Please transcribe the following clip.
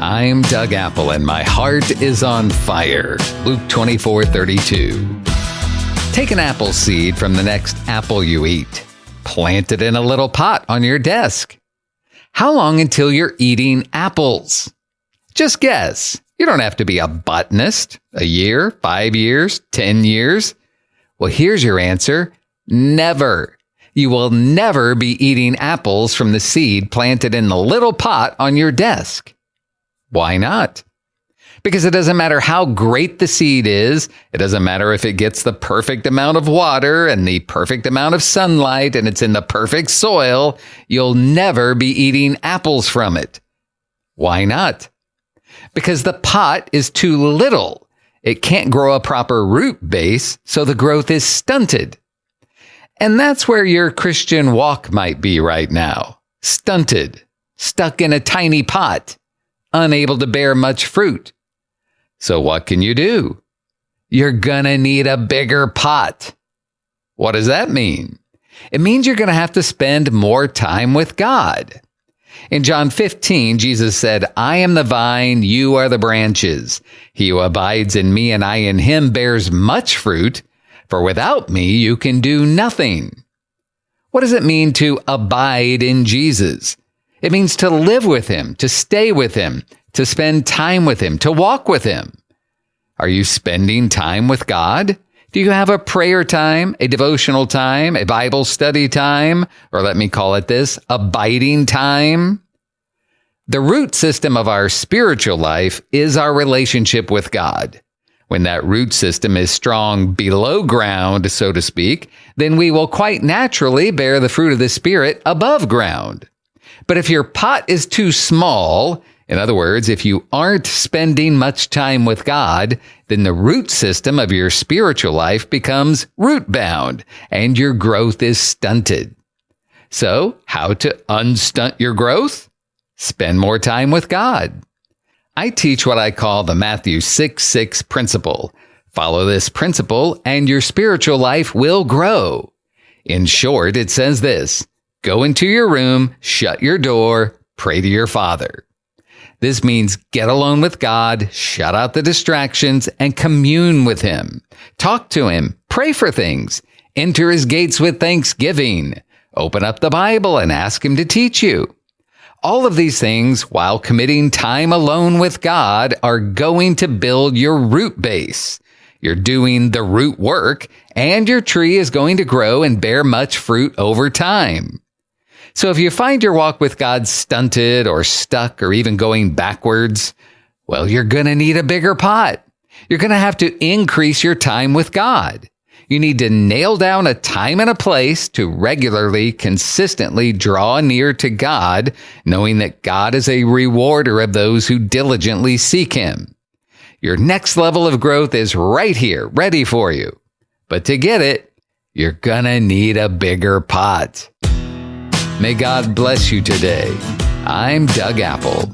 I'm Doug Apple, and my heart is on fire. Luke 24:32. Take an apple seed from the next apple you eat. Plant it in a little pot on your desk. How long until you're eating apples? Just guess. You don't have to be a botanist. A year, 5 years, 10 years. Well, here's your answer. Never. You will never be eating apples from the seed planted in the little pot on your desk. Why not? Because it doesn't matter how great the seed is. It doesn't matter if it gets the perfect amount of water and the perfect amount of sunlight and it's in the perfect soil. You'll never be eating apples from it. Why not? Because the pot is too little. It can't grow a proper root base, so the growth is stunted. And that's where your Christian walk might be right now. Stunted, stuck in a tiny pot, unable to bear much fruit. So what can you do? You're gonna need a bigger pot. What does that mean? It means you're gonna have to spend more time with God. In John 15, Jesus said, I am the vine, you are the branches. He who abides in me and I in him bears much fruit, for without me you can do nothing. What does it mean to abide in Jesus? It means to live with him, to stay with him, to spend time with him, to walk with him. Are you spending time with God? Do you have a prayer time, a devotional time, a Bible study time, or let me call it this, abiding time? The root system of our spiritual life is our relationship with God. When that root system is strong below ground, so to speak, then we will quite naturally bear the fruit of the Spirit above ground. But if your pot is too small, in other words, if you aren't spending much time with God, then the root system of your spiritual life becomes root-bound, and your growth is stunted. So, how to unstunt your growth? Spend more time with God. I teach what I call the Matthew 6:6 principle. Follow this principle, and your spiritual life will grow. In short, it says this: go into your room, shut your door, pray to your Father. This means get alone with God, shut out the distractions, and commune with him. Talk to him, pray for things, enter his gates with thanksgiving, open up the Bible and ask him to teach you. All of these things, while committing time alone with God, are going to build your root base. You're doing the root work, and your tree is going to grow and bear much fruit over time. So if you find your walk with God stunted or stuck or even going backwards, well, you're going to need a bigger pot. You're going to have to increase your time with God. You need to nail down a time and a place to regularly, consistently draw near to God, knowing that God is a rewarder of those who diligently seek him. Your next level of growth is right here, ready for you. But to get it, you're going to need a bigger pot. May God bless you today. I'm Doug Apple.